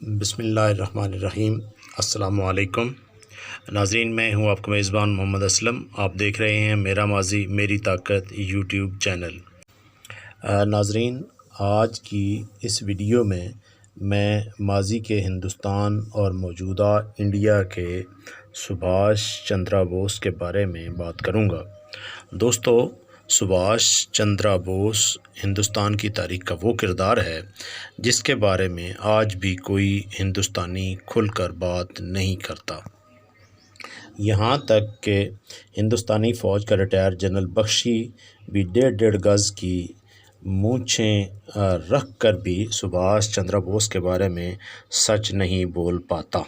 بسم اللہ الرحمن الرحیم۔ السلام علیکم ناظرین، میں ہوں آپ کا میزبان محمد اسلم۔ آپ دیکھ رہے ہیں میرا ماضی میری طاقت یوٹیوب چینل۔ ناظرین، آج کی اس ویڈیو میں ماضی کے ہندوستان اور موجودہ انڈیا کے سبھاش چندرا بوس کے بارے میں بات کروں گا۔ دوستو، سبھاش چندرا بوس ہندوستان کی تاریخ کا وہ کردار ہے جس کے بارے میں آج بھی کوئی ہندوستانی کھل کر بات نہیں کرتا۔ یہاں تک کہ ہندوستانی فوج کا ریٹائر جنرل بخشی بھی ڈیڑھ گز کی مونچھیں رکھ کر بھی سبھاش چندرا بوس کے بارے میں سچ نہیں بول پاتا۔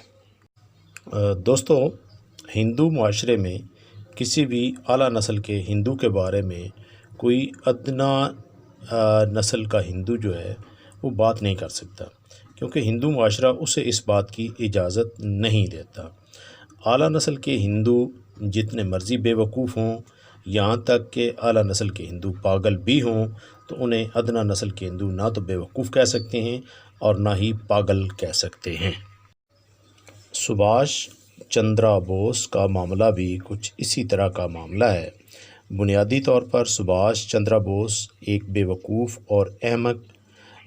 دوستو، ہندو معاشرے میں کسی بھی اعلیٰ نسل کے ہندو کے بارے میں کوئی ادنا نسل کا ہندو جو ہے وہ بات نہیں کر سکتا، کیونکہ ہندو معاشرہ اسے اس بات کی اجازت نہیں دیتا۔ اعلیٰ نسل کے ہندو جتنے مرضی بے وقوف ہوں، یہاں تک کہ اعلیٰ نسل کے ہندو پاگل بھی ہوں، تو انہیں ادنا نسل کے ہندو نہ تو بے وقوف کہہ سکتے ہیں اور نہ ہی پاگل کہہ سکتے ہیں۔ سبھاش چندرا بوس کا معاملہ بھی کچھ اسی طرح کا معاملہ ہے۔ بنیادی طور پر سبھاش چندرا بوس ایک بے وقوف اور احمق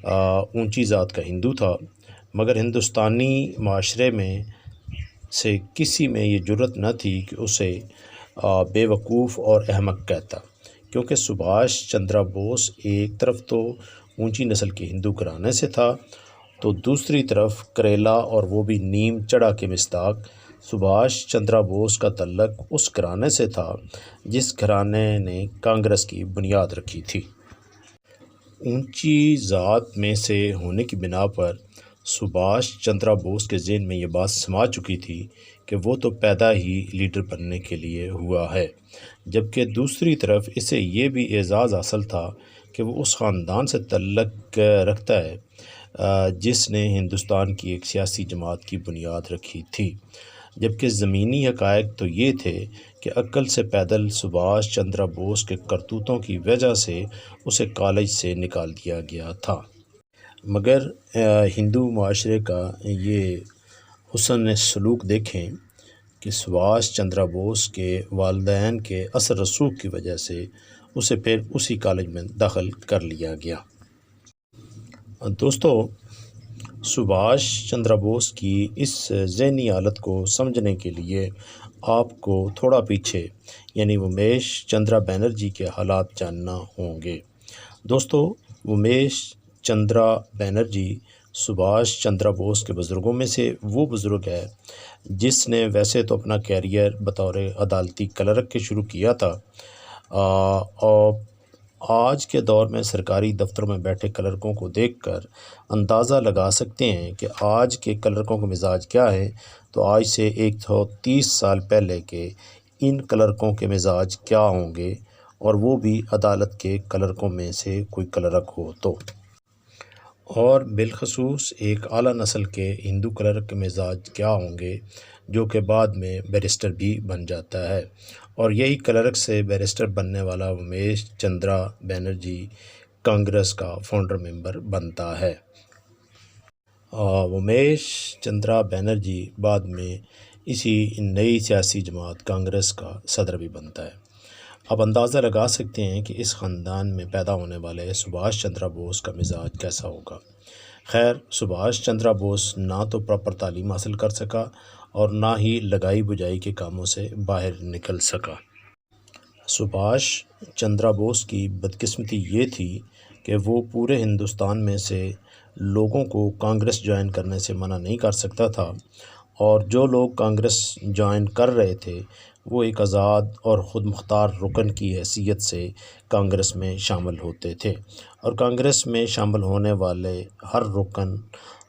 اونچی ذات کا ہندو تھا، مگر ہندوستانی معاشرے میں سے کسی میں یہ جرت نہ تھی کہ اسے بے وقوف اور احمق کہتا، کیونکہ سبھاش چندرا بوس ایک طرف تو اونچی نسل کے ہندو گھرانے سے تھا، تو دوسری طرف کریلا اور وہ بھی نیم چڑھا کے مصداق سبھاش چندرا بوس کا تعلق اس گھرانے سے تھا جس گھرانے نے کانگریس کی بنیاد رکھی تھی۔ اونچی ذات میں سے ہونے کی بنا پر سبھاش چندرا بوس کے ذہن میں یہ بات سما چکی تھی کہ وہ تو پیدا ہی لیڈر بننے کے لیے ہوا ہے، جبکہ دوسری طرف اسے یہ بھی اعزاز حاصل تھا کہ وہ اس خاندان سے تعلق رکھتا ہے جس نے ہندوستان کی ایک سیاسی جماعت کی بنیاد رکھی تھی، جبکہ زمینی حقائق تو یہ تھے کہ عقل سے پیدل سبھاش چندرا بوس کے کرتوتوں کی وجہ سے اسے کالج سے نکال دیا گیا تھا۔ مگر ہندو معاشرے کا یہ حسن سلوک دیکھیں کہ سبھاش چندرا بوس کے والدین کے اثر رسوخ کی وجہ سے اسے پھر اسی کالج میں داخل کر لیا گیا۔ دوستو، سبھاش چندرا بوس کی اس ذہنی حالت کو سمجھنے کے لیے آپ کو تھوڑا پیچھے یعنی امیش چندرا بنرجی کے حالات جاننا ہوں گے۔ دوستو، امیش چندرا بنرجی سبھاش چندرا بوس کے بزرگوں میں سے وہ بزرگ ہے جس نے ویسے تو اپنا کیریئر بطور عدالتی کلرک کے شروع کیا تھا، اور آج کے دور میں سرکاری دفتروں میں بیٹھے کلرکوں کو دیکھ کر اندازہ لگا سکتے ہیں کہ آج کے کلرکوں کا مزاج کیا ہے، تو آج سے 130 سال پہلے کے ان کلرکوں کے مزاج کیا ہوں گے، اور وہ بھی عدالت کے کلرکوں میں سے کوئی کلرک ہو تو۔ اور بالخصوص ایک اعلیٰ نسل کے ہندو کلرک کے مزاج کیا ہوں گے جو کہ بعد میں بیرسٹر بھی بن جاتا ہے، اور یہی کلرک سے بیرسٹر بننے والا امیش چندرا بنرجی کانگریس کا فاؤنڈر ممبر بنتا ہے۔ امیش چندرا بنرجی بعد میں اسی نئی سیاسی جماعت کانگریس کا صدر بھی بنتا ہے۔ اب اندازہ لگا سکتے ہیں کہ اس خاندان میں پیدا ہونے والے سبھاش چندرا بوس کا مزاج کیسا ہوگا۔ خیر، سبھاش چندرا بوس نہ تو پراپر تعلیم حاصل کر سکا اور نہ ہی لگائی بجائی کے کاموں سے باہر نکل سکا۔ سبھاش چندرا بوس کی بدقسمتی یہ تھی کہ وہ پورے ہندوستان میں سے لوگوں کو کانگریس جوائن کرنے سے منع نہیں کر سکتا تھا، اور جو لوگ کانگریس جوائن کر رہے تھے وہ ایک آزاد اور خود مختار رکن کی حیثیت سے کانگریس میں شامل ہوتے تھے، اور کانگریس میں شامل ہونے والے ہر رکن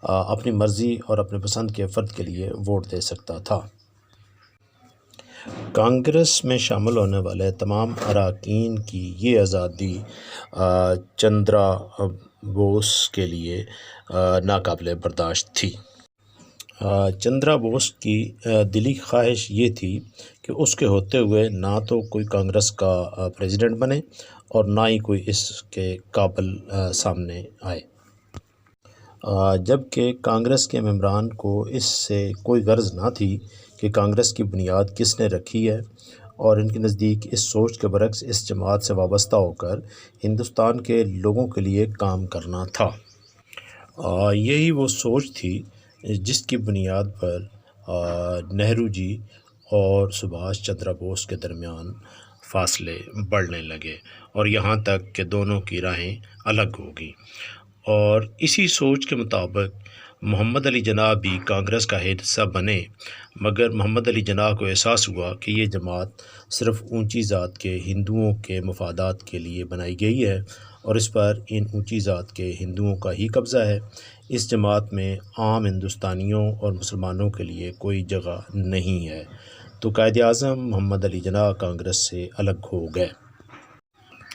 اپنی مرضی اور اپنے پسند کے فرد کے لیے ووٹ دے سکتا تھا۔ کانگریس میں شامل ہونے والے تمام اراکین کی یہ آزادی چندرا بوس کے لیے ناقابل برداشت تھی۔ چندرا بوس کی دلی خواہش یہ تھی کہ اس کے ہوتے ہوئے نہ تو کوئی کانگریس کا پریزیڈنٹ بنے اور نہ ہی کوئی اس کے قابل سامنے آئے۔ جبکہ کانگریس کے ممبران کو اس سے کوئی غرض نہ تھی کہ کانگریس کی بنیاد کس نے رکھی ہے، اور ان کے نزدیک اس سوچ کے برعکس اس جماعت سے وابستہ ہو کر ہندوستان کے لوگوں کے لیے کام کرنا تھا۔ یہی وہ سوچ تھی جس کی بنیاد پر نہرو جی اور سبھاش چندر بوس کے درمیان فاصلے بڑھنے لگے، اور یہاں تک کہ دونوں کی راہیں الگ ہو گئیں۔ اور اسی سوچ کے مطابق محمد علی جناح بھی کانگریس کا حصہ بنے، مگر محمد علی جناح کو احساس ہوا کہ یہ جماعت صرف اونچی ذات کے ہندوؤں کے مفادات کے لیے بنائی گئی ہے، اور اس پر ان اونچی ذات کے ہندوؤں کا ہی قبضہ ہے۔ اس جماعت میں عام ہندوستانیوں اور مسلمانوں کے لیے کوئی جگہ نہیں ہے، تو قائد اعظم محمد علی جناح کانگریس سے الگ ہو گئے،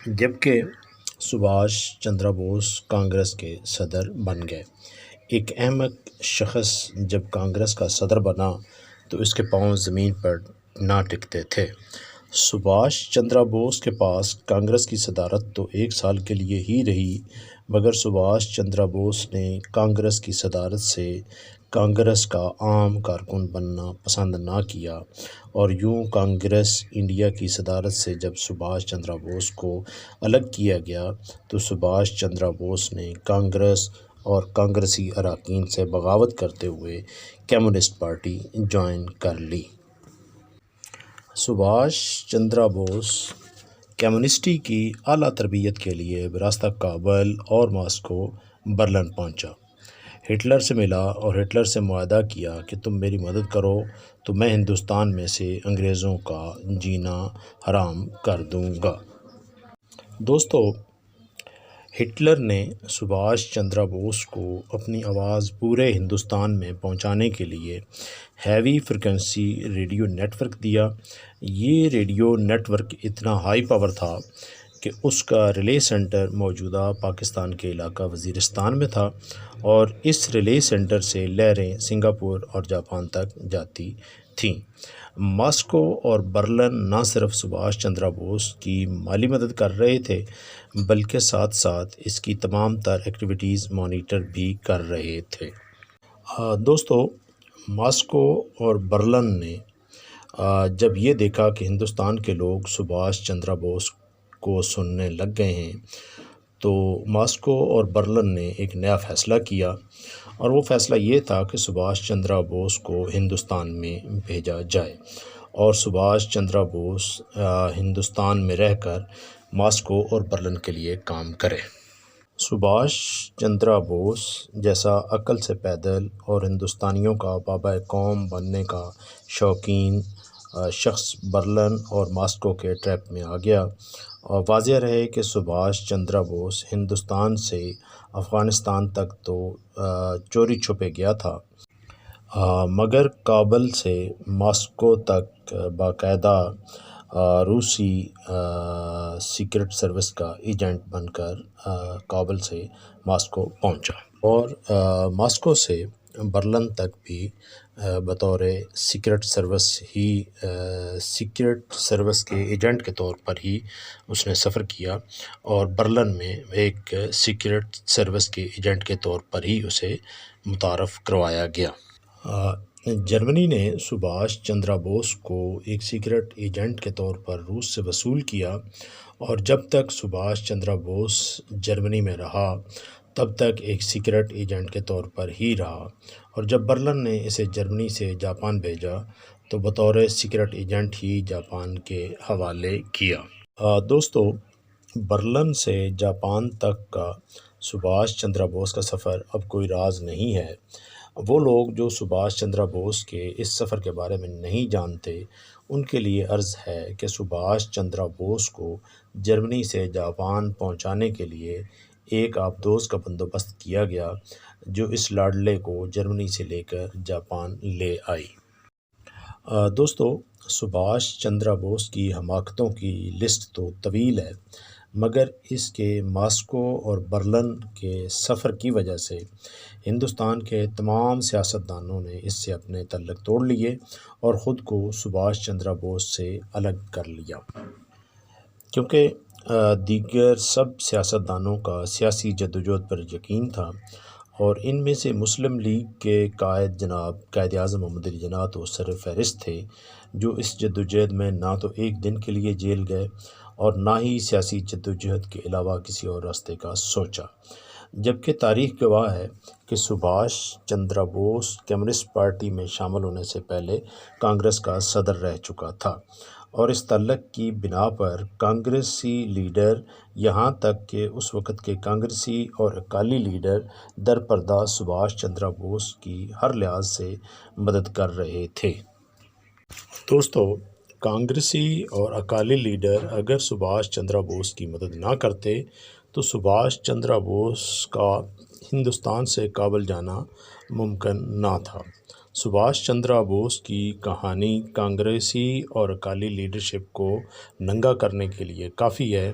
جبکہ سبھاش چندر بوس کانگریس کے صدر بن گئے۔ ایک احمق شخص جب کانگریس کا صدر بنا تو اس کے پاؤں زمین پر نہ ٹکتے تھے۔ سبھاش چندر بوس کے پاس کانگریس کی صدارت تو 1 سال کے لیے ہی رہی، مگر سبھاش چندر بوس نے کانگریس کی صدارت سے کانگریس کا عام کارکن بننا پسند نہ کیا، اور یوں کانگریس انڈیا کی صدارت سے جب سبھاش چندر بوس کو الگ کیا گیا تو سبھاش چندر بوس نے کانگریس اور کانگریسی اراکین سے بغاوت کرتے ہوئے کمیونسٹ پارٹی جوائن کر لی۔ سبھاش چندر بوس کمیونسٹی کی اعلیٰ تربیت کے لیے براستہ کابل اور ماسکو برلن پہنچا، ہٹلر سے ملا اور ہٹلر سے معاہدہ کیا کہ تم میری مدد کرو تو میں ہندوستان میں سے انگریزوں کا جینا حرام کر دوں گا۔ دوستو، ہٹلر نے سبھاش چندر بوس کو اپنی آواز پورے ہندوستان میں پہنچانے کے لیے heavy frequency radio network دیا۔ یہ ریڈیو نیٹ ورک اتنا ہائی پاور تھا کہ اس کا ریلے سینٹر موجودہ پاکستان کے علاقہ وزیرستان میں تھا، اور اس ریلے سینٹر سے لہریں سنگاپور اور جاپان تک جاتی تھیں۔ ماسکو اور برلن نہ صرف سبھاش چندر بوس کی مالی مدد کر رہے تھے بلکہ ساتھ ساتھ اس کی تمام تر ایکٹیویٹیز مانیٹر بھی کر رہے تھے۔ دوستو، ماسکو اور برلن نے جب یہ دیکھا کہ ہندوستان کے لوگ سبھاش چندر بوس کو سننے لگ گئے ہیں تو ماسکو اور برلن نے ایک نیا فیصلہ کیا، اور وہ فیصلہ یہ تھا کہ سبھاش چندر بوس کو ہندوستان میں بھیجا جائے، اور سبھاش چندر بوس ہندوستان میں رہ کر ماسکو اور برلن کے لیے کام کرے۔ سبھاش چندر بوس جیسا عقل سے پیدل اور ہندوستانیوں کا بابا قوم بننے کا شوقین شخص برلن اور ماسکو کے ٹریپ میں آ گیا، اور واضح رہے کہ سبھاش چندر بوس ہندوستان سے افغانستان تک تو چوری چھپے گیا تھا، مگر کابل سے ماسکو تک باقاعدہ روسی سیکرٹ سروس کا ایجنٹ بن کر کابل سے ماسکو پہنچا، اور ماسکو سے برلن تک بھی بطور سیکرٹ سروس کے ایجنٹ کے طور پر ہی اس نے سفر کیا، اور برلن میں ایک سیکرٹ سروس کے ایجنٹ کے طور پر ہی اسے متعارف کروایا گیا۔ جرمنی نے سبھاش چندر بوس کو ایک سیکرٹ ایجنٹ کے طور پر روس سے وصول کیا، اور جب تک سبھاش چندر بوس جرمنی میں رہا تب تک ایک سیکرٹ ایجنٹ کے طور پر ہی رہا، اور جب برلن نے اسے جرمنی سے جاپان بھیجا تو بطور سیکرٹ ایجنٹ ہی جاپان کے حوالے کیا۔ دوستو، برلن سے جاپان تک کا سبھاش چندر بوس کا سفر اب کوئی راز نہیں ہے۔ وہ لوگ جو سبھاش چندر بوس کے اس سفر کے بارے میں نہیں جانتے، ان کے لیے عرض ہے کہ سبھاش چندر بوس کو جرمنی سے جاپان پہنچانے کے لیے ایک آبدوز کا بندوبست کیا گیا جو اس لاڈلے کو جرمنی سے لے کر جاپان لے آئی۔ دوستو، سبھاش چندر بوس کی حماقتوں کی لسٹ تو طویل ہے، مگر اس کے ماسکو اور برلن کے سفر کی وجہ سے ہندوستان کے تمام سیاستدانوں نے اس سے اپنے تعلق توڑ لیے اور خود کو سبھاش چندر بوس سے الگ کر لیا، کیونکہ دیگر سب سیاستدانوں کا سیاسی جدوجہد پر یقین تھا، اور ان میں سے مسلم لیگ کے قائد جناب قائد اعظم محمد علی جناح تو سر فہرست تھے، جو اس جدوجہد میں نہ تو ایک دن کے لیے جیل گئے اور نہ ہی سیاسی جدوجہد کے علاوہ کسی اور راستے کا سوچا، جبکہ تاریخ گواہ ہے کہ سبھاش چندر بوس کمیونسٹ پارٹی میں شامل ہونے سے پہلے کانگریس کا صدر رہ چکا تھا، اور اس تعلق کی بنا پر کانگریسی لیڈر یہاں تک کہ اس وقت کے کانگریسی اور اکالی لیڈر درپردہ سبھاش چندر بوس کی ہر لحاظ سے مدد کر رہے تھے۔ دوستو، کانگریسی اور اکالی لیڈر اگر سبھاش چندر بوس کی مدد نہ کرتے تو سبھاش چندر بوس کا ہندوستان سے کابل جانا ممکن نہ تھا۔ سبھاش چندر بوس کی کہانی کانگریسی اور اکالی لیڈرشپ کو ننگا کرنے کے لیے کافی ہے۔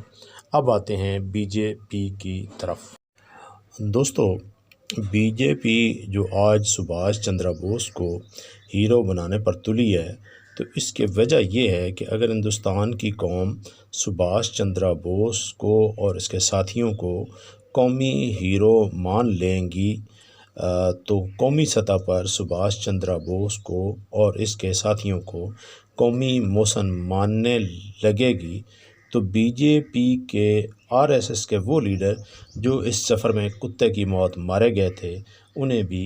اب آتے ہیں بی جے پی کی طرف۔ دوستو، بی جے پی جو آج سبھاش چندر بوس کو ہیرو بنانے پر تلی ہے، تو اس کی وجہ یہ ہے کہ اگر ہندوستان کی قوم سبھاش چندر بوس کو اور اس کے ساتھیوں کو قومی ہیرو مان لیں گی تو قومی سطح پر سبھاش چندر بوس کو اور اس کے ساتھیوں کو قومی محسن ماننے لگے گی، تو بی جے پی کے RSS کے وہ لیڈر جو اس سفر میں کتے کی موت مارے گئے تھے، انہیں بھی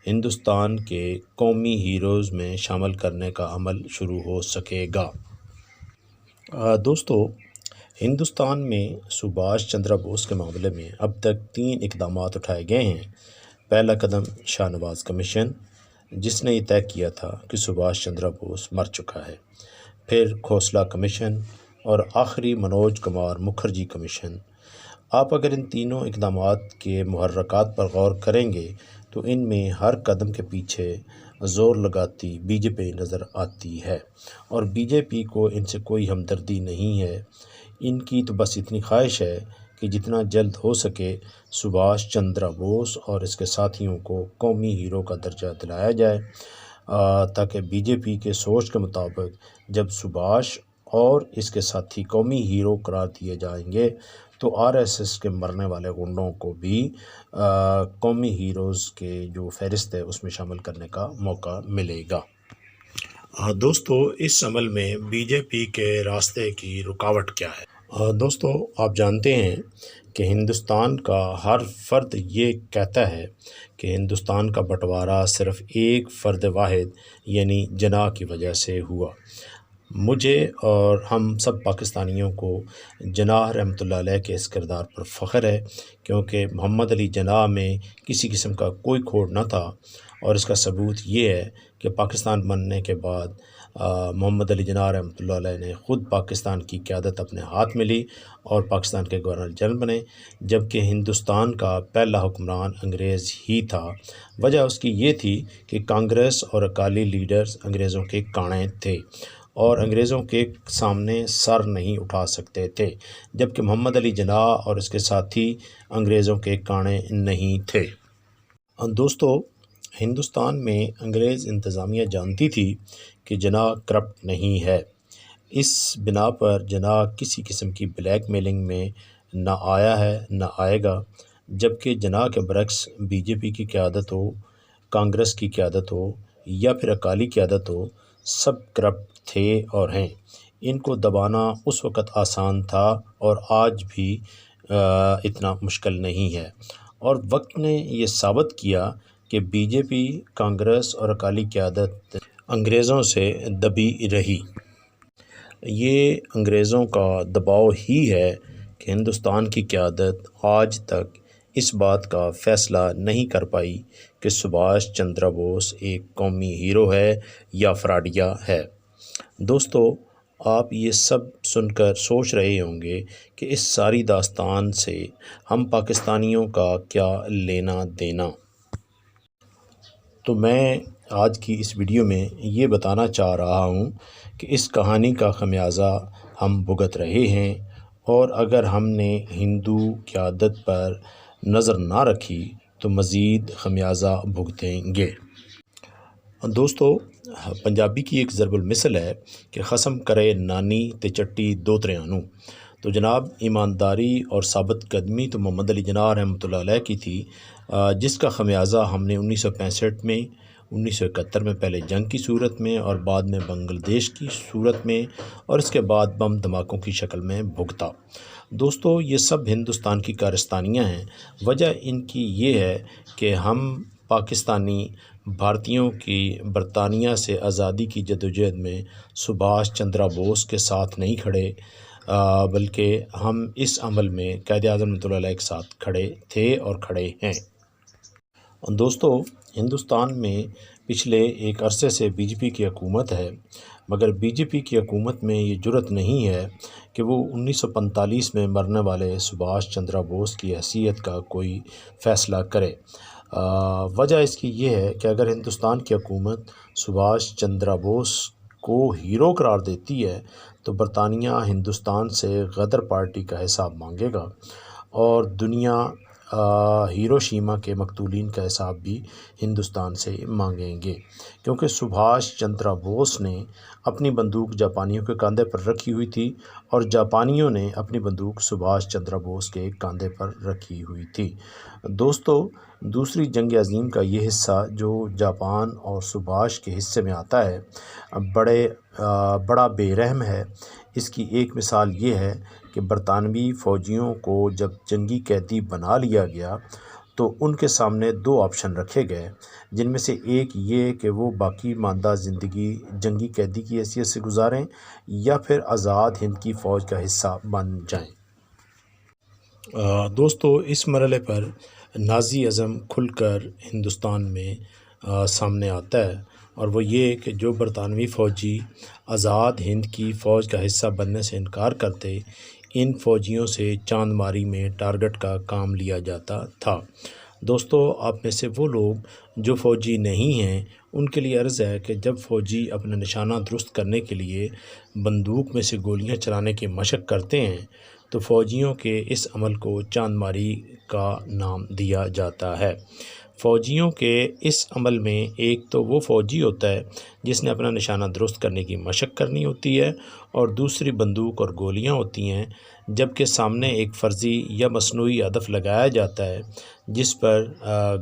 ہندوستان کے قومی ہیروز میں شامل کرنے کا عمل شروع ہو سکے گا۔ دوستو، ہندوستان میں سبھاش چندر بوس کے معاملے میں اب تک 3 اقدامات اٹھائے گئے ہیں۔ پہلا قدم شاہ نواز کمیشن، جس نے یہ طے کیا تھا کہ سبھاش چندر بوس مر چکا ہے، پھر کھوسلا کمیشن، اور آخری منوج کمار مکھرجی کمیشن۔ آپ اگر ان تینوں اقدامات کے محرکات پر غور کریں گے تو ان میں ہر قدم کے پیچھے زور لگاتی بی جے پی نظر آتی ہے، اور بی جے پی کو ان سے کوئی ہمدردی نہیں ہے۔ ان کی تو بس اتنی خواہش ہے کہ جتنا جلد ہو سکے سبھاش چندر بوس اور اس کے ساتھیوں کو قومی ہیرو کا درجہ دلایا جائے، تاکہ بی جے پی کے سوچ کے مطابق جب سبھاش اور اس کے ساتھی قومی ہیرو قرار دیے جائیں گے تو RSS کے مرنے والے گنڈوں کو بھی قومی ہیروز کے جو فہرست ہے اس میں شامل کرنے کا موقع ملے گا۔ دوستو، اس عمل میں بی جے پی کے راستے کی رکاوٹ کیا ہے؟ دوستو، آپ جانتے ہیں کہ ہندوستان کا ہر فرد یہ کہتا ہے کہ ہندوستان کا بٹوارا صرف ایک فرد واحد یعنی جناح کی وجہ سے ہوا۔ مجھے اور ہم سب پاکستانیوں کو جناح رحمۃ اللہ علیہ کے اس کردار پر فخر ہے، کیونکہ محمد علی جناح میں کسی قسم کا کوئی کھوٹ نہ تھا، اور اس کا ثبوت یہ ہے کہ پاکستان بننے کے بعد محمد علی جناح رحمۃ اللہ علیہ نے خود پاکستان کی قیادت اپنے ہاتھ میں لی اور پاکستان کے گورنر جنرل بنے، جبکہ ہندوستان کا پہلا حکمران انگریز ہی تھا۔ وجہ اس کی یہ تھی کہ کانگریس اور اکالی لیڈرز انگریزوں کے کانے تھے اور انگریزوں کے سامنے سر نہیں اٹھا سکتے تھے، جبکہ محمد علی جناح اور اس کے ساتھی انگریزوں کے کانے نہیں تھے۔ دوستو، ہندوستان میں انگریز انتظامیہ جانتی تھی کہ جناح کرپٹ نہیں ہے، اس بنا پر جناح کسی قسم کی بلیک میلنگ میں نہ آیا ہے نہ آئے گا، جبکہ جناح کے برعکس بی جے پی کی قیادت ہو، کانگریس کی قیادت ہو یا پھر اکالی قیادت ہو، سب کرپٹ تھے اور ہیں۔ ان کو دبانا اس وقت آسان تھا اور آج بھی اتنا مشکل نہیں ہے، اور وقت نے یہ ثابت کیا کہ بی جے پی، کانگریس اور اکالی قیادت انگریزوں سے دبی رہی۔ یہ انگریزوں کا دباؤ ہی ہے کہ ہندوستان کی قیادت آج تک اس بات کا فیصلہ نہیں کر پائی کہ سبھاش چندر بوس ایک قومی ہیرو ہے یا فراڈیا ہے۔ دوستو، آپ یہ سب سن کر سوچ رہے ہوں گے کہ اس ساری داستان سے ہم پاکستانیوں کا کیا لینا دینا؟ تو میں آج کی اس ویڈیو میں یہ بتانا چاہ رہا ہوں کہ اس کہانی کا خمیازہ ہم بھگت رہے ہیں، اور اگر ہم نے ہندو قیادت پر نظر نہ رکھی تو مزید خمیازہ بھگتیں گے۔ دوستو، پنجابی کی ایک ضرب المثل ہے کہ خصم کرے نانی تے چٹی دو تریانوں۔ تو جناب ایمانداری اور ثابت قدمی تو محمد علی جناح رحمۃ اللہ علیہ کی تھی، جس کا خمیازہ ہم نے 1965 میں، 1971 میں پہلے جنگ کی صورت میں اور بعد میں بنگلہ دیش کی صورت میں اور اس کے بعد بم دھماکوں کی شکل میں بھگتا۔ دوستو یہ سب ہندوستان کی کارستانیاں ہیں۔ وجہ ان کی یہ ہے کہ ہم پاکستانی بھارتیوں کی برطانیہ سے آزادی کی جدوجہد میں سبھاش چندرا بوس کے ساتھ نہیں کھڑے، بلکہ ہم اس عمل میں قائد اعظم رحمۃ اللہ علیہ کے ساتھ کھڑے تھے اور کھڑے ہیں۔ دوستو ہندوستان میں پچھلے ایک عرصے سے بی جے پی کی حکومت ہے، مگر بی جے پی کی حکومت میں یہ جرأت نہیں ہے کہ وہ 1945 میں مرنے والے سبھاش چندرا بوس کی حیثیت کا کوئی فیصلہ کرے۔ وجہ اس کی یہ ہے کہ اگر ہندوستان کی حکومت سبھاش چندرا بوس کو ہیرو قرار دیتی ہے تو برطانیہ ہندوستان سے غدر پارٹی کا حساب مانگے گا، اور دنیا ہیروشیما کے مقتولین کا حساب بھی ہندوستان سے مانگیں گے، کیونکہ سبھاش چندرا بوس نے اپنی بندوق جاپانیوں کے کاندھے پر رکھی ہوئی تھی اور جاپانیوں نے اپنی بندوق سبھاش چندرا بوس کے کاندھے پر رکھی ہوئی تھی۔ دوستو دوسری جنگ عظیم کا یہ حصہ جو جاپان اور سبھاش کے حصے میں آتا ہے بڑا بے رحم ہے۔ اس کی ایک مثال یہ ہے کہ برطانوی فوجیوں کو جب جنگی قیدی بنا لیا گیا تو ان کے سامنے دو آپشن رکھے گئے، جن میں سے ایک یہ کہ وہ باقی ماندہ زندگی جنگی قیدی کی حیثیت سے گزاریں یا پھر آزاد ہند کی فوج کا حصہ بن جائیں۔ دوستو اس مرحلے پر نازی ازم کھل کر ہندوستان میں سامنے آتا ہے، اور وہ یہ کہ جو برطانوی فوجی آزاد ہند کی فوج کا حصہ بننے سے انکار کرتے، ان فوجیوں سے چاند ماری میں ٹارگٹ کا کام لیا جاتا تھا۔ دوستو آپ میں سے وہ لوگ جو فوجی نہیں ہیں ان کے لیے عرض ہے کہ جب فوجی اپنا نشانہ درست کرنے کے لیے بندوق میں سے گولیاں چلانے کی مشق کرتے ہیں تو فوجیوں کے اس عمل کو چاند ماری کا نام دیا جاتا ہے۔ فوجیوں کے اس عمل میں ایک تو وہ فوجی ہوتا ہے جس نے اپنا نشانہ درست کرنے کی مشق کرنی ہوتی ہے، اور دوسری بندوق اور گولیاں ہوتی ہیں، جبکہ سامنے ایک فرضی یا مصنوعی ہدف لگایا جاتا ہے جس پر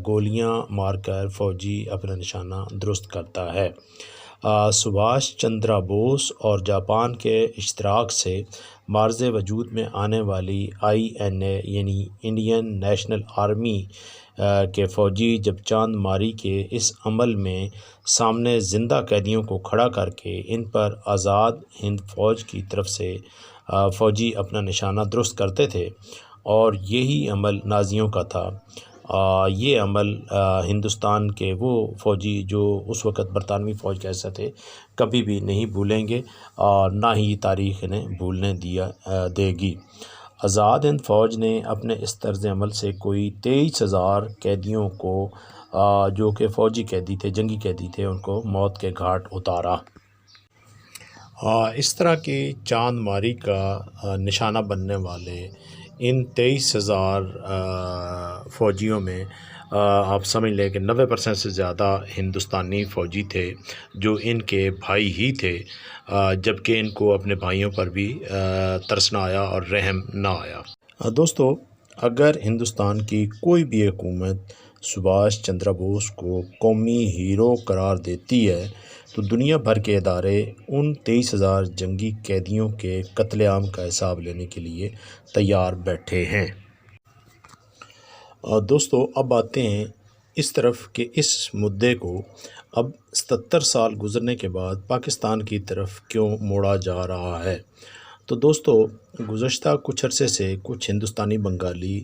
گولیاں مار کر فوجی اپنا نشانہ درست کرتا ہے۔ سبھاش چندرا بوس اور جاپان کے اشتراک سے معرض وجود میں آنے والی INA یعنی انڈین نیشنل آرمی کے فوجی جب چاند ماری کے اس عمل میں سامنے زندہ قیدیوں کو کھڑا کر کے ان پر آزاد ہند فوج کی طرف سے فوجی اپنا نشانہ درست کرتے تھے، اور یہی عمل نازیوں کا تھا۔ یہ عمل ہندوستان کے وہ فوجی جو اس وقت برطانوی فوج کے حصہ تھے کبھی بھی نہیں بھولیں گے، اور نہ ہی تاریخ انہیں بھولنے دے گی۔ آزاد ہند فوج نے اپنے اس طرز عمل سے کوئی 23,000 قیدیوں کو جو کہ فوجی قیدی تھے، جنگی قیدی تھے، ان کو موت کے گھاٹ اتارا۔ اس طرح کی چاند ماری کا نشانہ بننے والے ان 23,000 فوجیوں میں آپ سمجھ لیں کہ 90% سے زیادہ ہندوستانی فوجی تھے جو ان کے بھائی ہی تھے، جبکہ ان کو اپنے بھائیوں پر بھی ترس نہ آیا اور رحم نہ آیا۔ دوستو اگر ہندوستان کی کوئی بھی حکومت سبھاش چندرا بوس کو قومی ہیرو قرار دیتی ہے تو دنیا بھر کے ادارے ان 23,000 جنگی قیدیوں کے قتل عام کا حساب لینے کے لیے تیار بیٹھے ہیں۔ دوستو اب آتے ہیں اس طرف کہ اس مدعے کو اب 77 سال گزرنے کے بعد پاکستان کی طرف کیوں موڑا جا رہا ہے۔ تو دوستو گزشتہ کچھ عرصے سے کچھ ہندوستانی بنگالی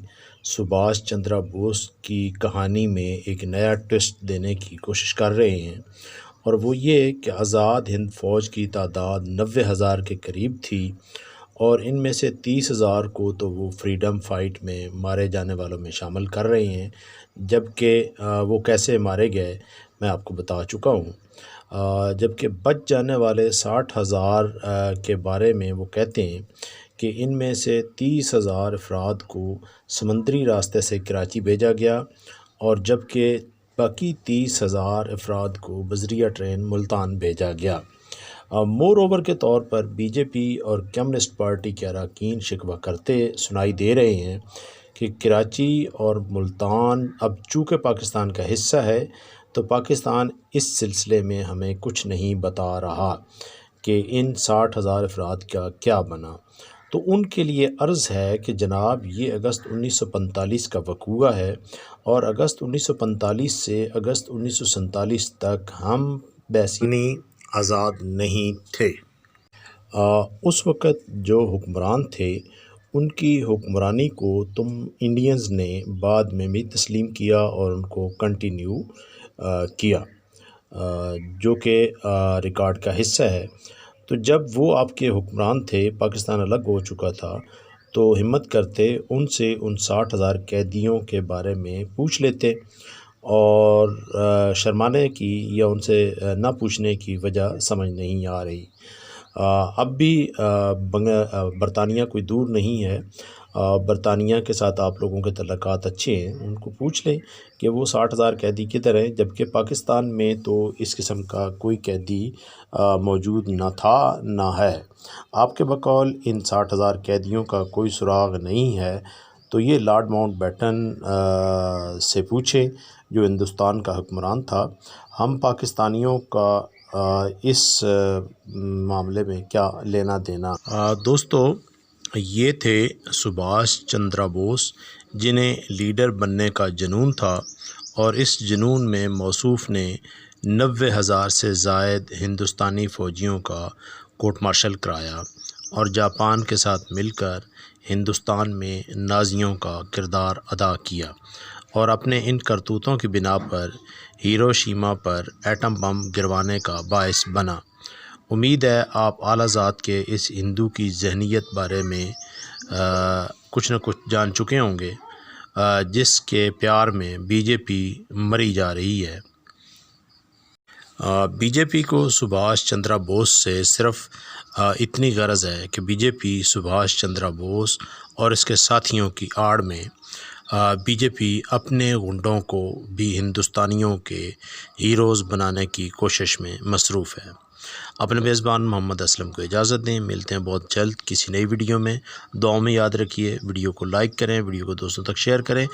سبھاش چندرا بوس کی کہانی میں ایک نیا ٹوسٹ دینے کی کوشش کر رہے ہیں، اور وہ یہ کہ آزاد ہند فوج کی تعداد 90,000 کے قریب تھی، اور ان میں سے 30,000 کو تو وہ فریڈم فائٹ میں مارے جانے والوں میں شامل کر رہے ہیں، جبکہ وہ کیسے مارے گئے میں آپ کو بتا چکا ہوں۔ جبکہ بچ جانے والے 60,000 کے بارے میں وہ کہتے ہیں کہ ان میں سے 30,000 افراد کو سمندری راستے سے کراچی بھیجا گیا، اور جبکہ باقی 30,000 افراد کو بذریعہ ٹرین ملتان بھیجا گیا۔ مور اوور کے طور پر بی جے پی اور کمیونسٹ پارٹی کے اراکین شکوہ کرتے سنائی دے رہے ہیں کہ کراچی اور ملتان اب چونکہ پاکستان کا حصہ ہے تو پاکستان اس سلسلے میں ہمیں کچھ نہیں بتا رہا کہ ان 60,000 افراد کا کیا بنا۔ تو ان کے لیے عرض ہے کہ جناب یہ اگست 1945 کا وقوعہ ہے اور اگست 1945 سے اگست 1947 تک ہم بیسینی آزاد نہیں تھے۔ اس وقت جو حکمران تھے ان کی حکمرانی کو تم انڈینز نے بعد میں بھی تسلیم کیا اور ان کو کنٹینیو کیا، جو کہ ریکارڈ کا حصہ ہے۔ تو جب وہ آپ کے حکمران تھے، پاکستان الگ ہو چکا تھا، تو ہمت کرتے ان سے ان 60,000 قیدیوں کے بارے میں پوچھ لیتے، اور شرمانے کی یا ان سے نہ پوچھنے کی وجہ سمجھ نہیں آ رہی۔ اب بھی برطانیہ کوئی دور نہیں ہے، برطانیہ کے ساتھ آپ لوگوں کے تعلقات اچھے ہیں، ان کو پوچھ لیں کہ وہ 60,000 قیدی کدھر ہیں، جبکہ پاکستان میں تو اس قسم کا کوئی قیدی موجود نہ تھا نہ ہے۔ آپ کے بقول ان 60,000 قیدیوں کا کوئی سراغ نہیں ہے، تو یہ لارڈ ماؤنٹ بیٹن سے پوچھیں جو ہندوستان کا حکمران تھا۔ ہم پاکستانیوں کا اس معاملے میں کیا لینا دینا۔ دوستو، یہ تھے سبھاش چندر بوس، جنہیں لیڈر بننے کا جنون تھا، اور اس جنون میں موصوف نے 90,000 سے زائد ہندوستانی فوجیوں کا کورٹ مارشل کرایا اور جاپان کے ساتھ مل کر ہندوستان میں نازیوں کا کردار ادا کیا، اور اپنے ان کرتوتوں کی بنا پر ہیروشیما پر ایٹم بم گروانے کا باعث بنا۔ امید ہے آپ اعلیٰ ذات کے اس ہندو کی ذہنیت بارے میں کچھ نہ کچھ جان چکے ہوں گے، جس کے پیار میں بی جے پی مری جا رہی ہے۔ بی جے پی کو سبھاش چندر بوس سے صرف اتنی غرض ہے کہ بی جے پی سبھاش چندر بوس اور اس کے ساتھیوں کی آڑ میں بی جے پی اپنے غنڈوں کو بھی ہندوستانیوں کے ہیروز بنانے کی کوشش میں مصروف ہے۔ اپنے میزبان محمد اسلم کو اجازت دیں، ملتے ہیں بہت جلد کسی نئی ویڈیو میں۔ دعاؤں میں یاد رکھیے، ویڈیو کو لائک کریں، ویڈیو کو دوستوں تک شیئر کریں۔